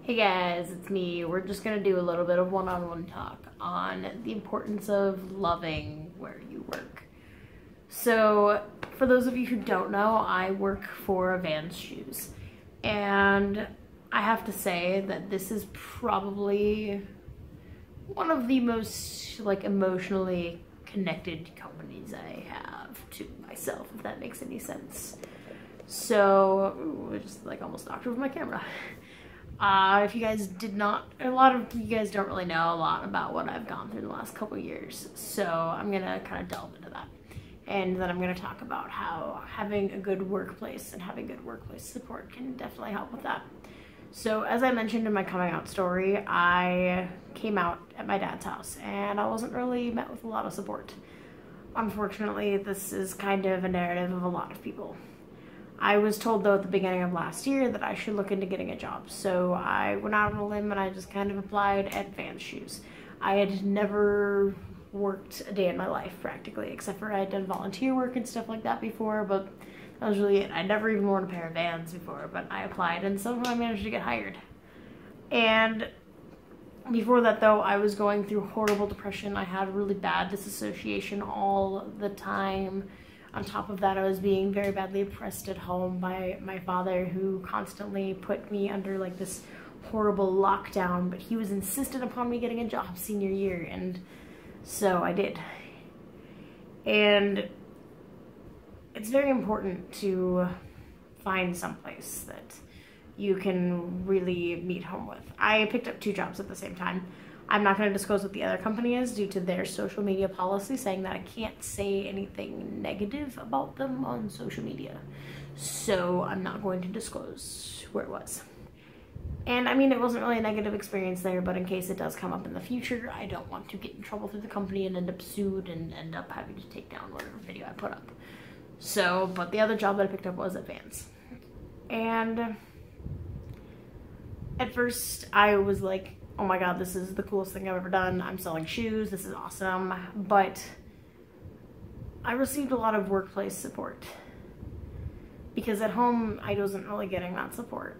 Hey guys, it's me. We're just gonna do a little bit of one-on-one talk on the importance of loving where you work. So, for those of you who don't know, I work for Vans Shoes. And I have to say that this is probably one of the most emotionally connected companies I have to myself, if that makes any sense. So, I just almost knocked over my camera. If you guys did not, a lot of you guys don't really know a lot about what I've gone through the last couple years, so I'm gonna kind of delve into that. And then I'm gonna talk about how having a good workplace and having good workplace support can definitely help with that. So as I mentioned in my coming out story, I came out at my dad's house and I wasn't really met with a lot of support. Unfortunately, this is kind of a narrative of a lot of people. I was told, though, at the beginning of last year that I should look into getting a job. So I went out on a limb and I just kind of applied at Vans Shoes. I had never worked a day in my life, practically, except for I had done volunteer work and stuff like that before, but that was really it. I never even worn a pair of Vans before, but I applied and somehow I managed to get hired. And before that, though, I was going through horrible depression. I had really bad disassociation all the time. On top of that, I was being very badly oppressed at home by my father, who constantly put me under this horrible lockdown, but he was insistent upon me getting a job senior year, and so I did. And it's very important to find someplace that you can really meet home with. I picked up 2 jobs at the same time. I'm not going to disclose what the other company is due to their social media policy saying that I can't say anything negative about them on social media. So I'm not going to disclose where it was. And I mean, it wasn't really a negative experience there, but in case it does come up in the future, I don't want to get in trouble through the company and end up sued and end up having to take down whatever video I put up. So, but the other job that I picked up was at Vans. And at first I was like, oh my god, this is the coolest thing I've ever done. I'm selling shoes, this is awesome. But I received a lot of workplace support because at home I wasn't really getting that support.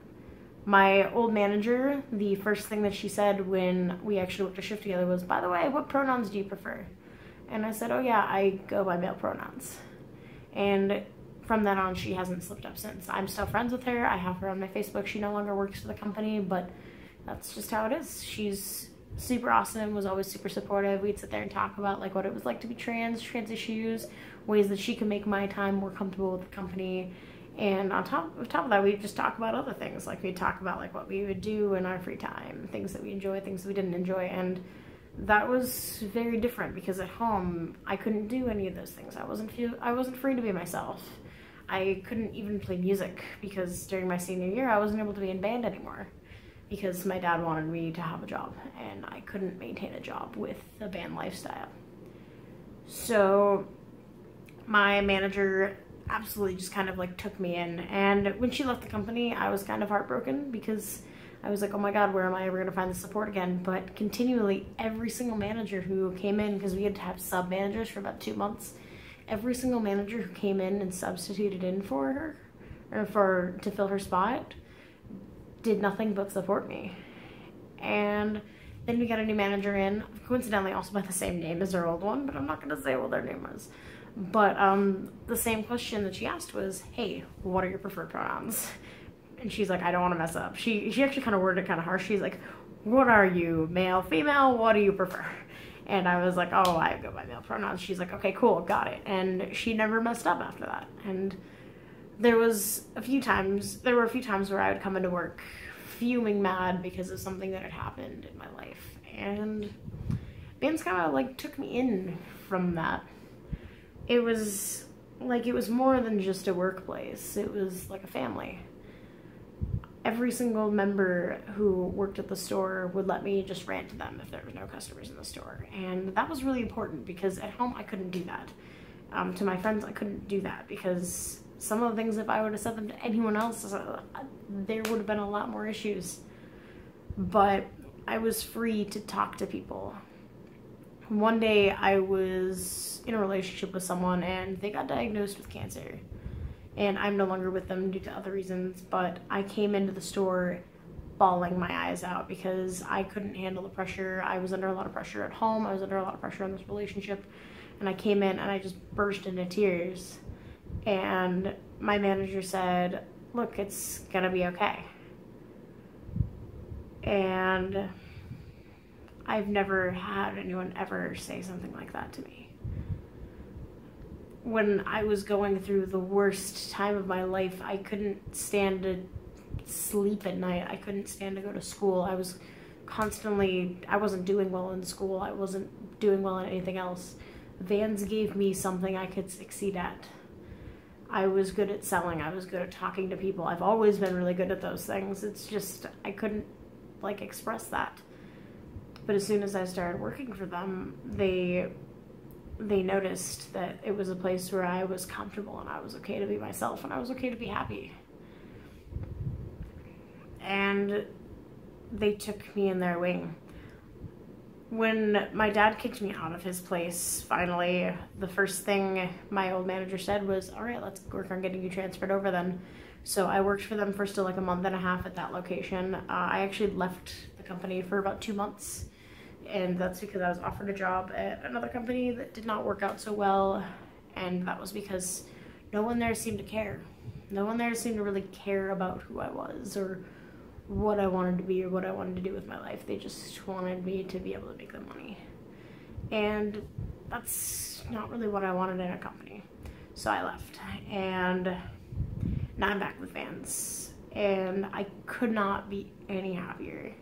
My old manager, the first thing that she said when we actually worked a shift together was, by the way, what pronouns do you prefer? And I said, oh yeah, I go by male pronouns. And from then on, she hasn't slipped up since. I'm still friends with her. I have her on my Facebook. She no longer works for the company, but that's just how it is. She's super awesome, was always super supportive. We'd sit there and talk about what it was like to be trans issues, ways that she could make my time more comfortable with the company. And on top of that, we'd just talk about other things. We'd talk about what we would do in our free time, things that we enjoy, things that we didn't enjoy. And that was very different because at home, I couldn't do any of those things. I wasn't free to be myself. I couldn't even play music because during my senior year, I wasn't able to be in band anymore, because my dad wanted me to have a job and I couldn't maintain a job with a band lifestyle. So my manager absolutely just kind of took me in, and when she left the company, I was kind of heartbroken because I was like, oh my god, where am I ever gonna find the support again? But continually, every single manager who came in, because we had to have sub-managers for about 2 months, every single manager who came in and substituted in for her, or to fill her spot, did nothing but support me. And then we got a new manager in, coincidentally also by the same name as our old one, but I'm not going to say what their name was. But the same question that she asked was, hey, what are your preferred pronouns? And she's like, I don't want to mess up. She actually kind of worded it kind of harsh. She's like, what are you, male, female, what do you prefer? And I was like, oh, I go by male pronouns. She's like, okay, cool, got it. And she never messed up after that. And there were a few times where I would come into work fuming mad because of something that had happened in my life. And Vans kind of took me in from that. It was more than just a workplace. It was like a family. Every single member who worked at the store would let me just rant to them if there was no customers in the store. And that was really important because at home I couldn't do that. To my friends, I couldn't do that because some of the things, if I would have said them to anyone else, there would have been a lot more issues. But I was free to talk to people. One day I was in a relationship with someone and they got diagnosed with cancer. and I'm no longer with them due to other reasons, but I came into the store bawling my eyes out because I couldn't handle the pressure. I was under a lot of pressure at home. I was under a lot of pressure in this relationship. And I came in and I just burst into tears. And my manager said, look, it's gonna be okay. And I've never had anyone ever say something like that to me. When I was going through the worst time of my life, I couldn't stand to sleep at night. I couldn't stand to go to school. I wasn't doing well in school. I wasn't doing well in anything else. Vans gave me something I could succeed at. I was good at selling. I was good at talking to people. I've always been really good at those things. It's just, I couldn't express that. But as soon as I started working for them, they noticed that it was a place where I was comfortable and I was okay to be myself and I was okay to be happy. And they took me in their wing. When my dad kicked me out of his place, finally, the first thing my old manager said was, all right, let's work on getting you transferred over then. So I worked for them for still like a month and a half at that location. I actually left the company for about 2 months. And that's because I was offered a job at another company that did not work out so well. And that was because no one there seemed to care. No one there seemed to really care about who I was or what I wanted to be or what I wanted to do with my life. They just wanted me to be able to make them money. And that's not really what I wanted in a company. So I left. And now I'm back with Vans. And I could not be any happier.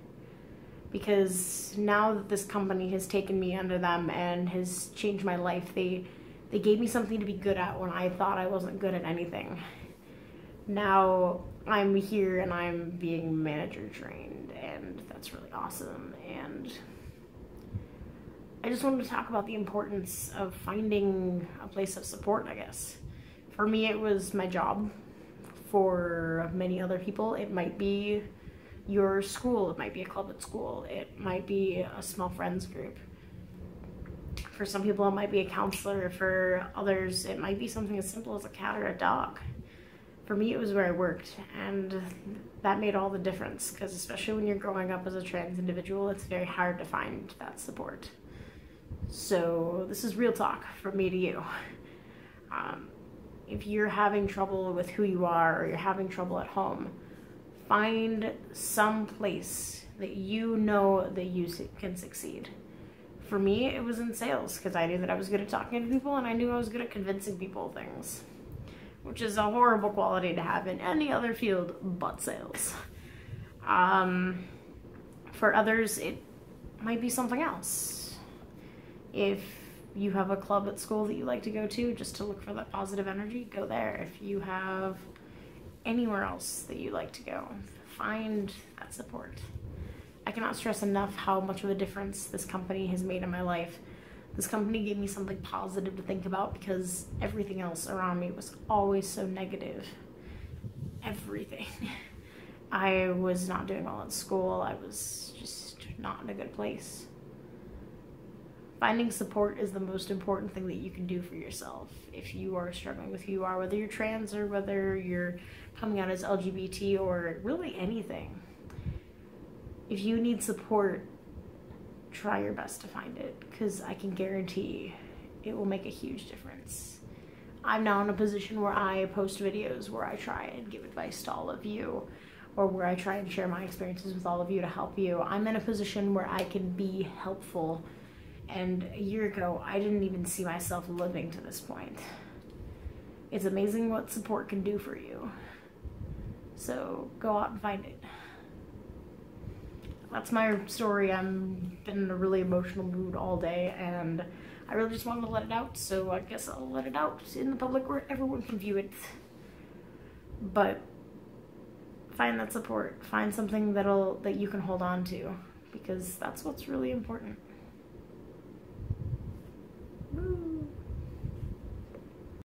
Because now that this company has taken me under them and has changed my life, they gave me something to be good at when I thought I wasn't good at anything. Now I'm here and I'm being manager trained, and that's really awesome. And I just wanted to talk about the importance of finding a place of support, I guess. For me, it was my job. For many other people, it might be your school, it might be a club at school, it might be a small friends group. For some people, it might be a counselor. For others, it might be something as simple as a cat or a dog. For me, it was where I worked, and that made all the difference, because especially when you're growing up as a trans individual, it's very hard to find that support. So this is real talk from me to you. If you're having trouble with who you are, or you're having trouble at home, find some place that you know that you can succeed. For me, it was in sales, because I knew that I was good at talking to people and I knew I was good at convincing people of things, which is a horrible quality to have in any other field but sales. For others, it might be something else. If you have a club at school that you like to go to just to look for that positive energy, go there. If you have anywhere else that you like to go, find that support. I cannot stress enough how much of a difference this company has made in my life. This company gave me something positive to think about, because everything else around me was always so negative. Everything. I was not doing well in school. I was just not in a good place. Finding support is the most important thing that you can do for yourself if you are struggling with who you are, whether you're trans or whether you're coming out as LGBT or really anything. If you need support, try your best to find it, because I can guarantee it will make a huge difference. I'm now in a position where I post videos where I try and give advice to all of you, or where I try and share my experiences with all of you to help you. I'm in a position where I can be helpful. And a year ago, I didn't even see myself living to this point. It's amazing what support can do for you. So go out and find it. That's my story. I'm been in a really emotional mood all day, and I really just wanted to let it out, so I guess I'll let it out in the public where everyone can view it. But find that support. Find something that you can hold on to, because that's what's really important.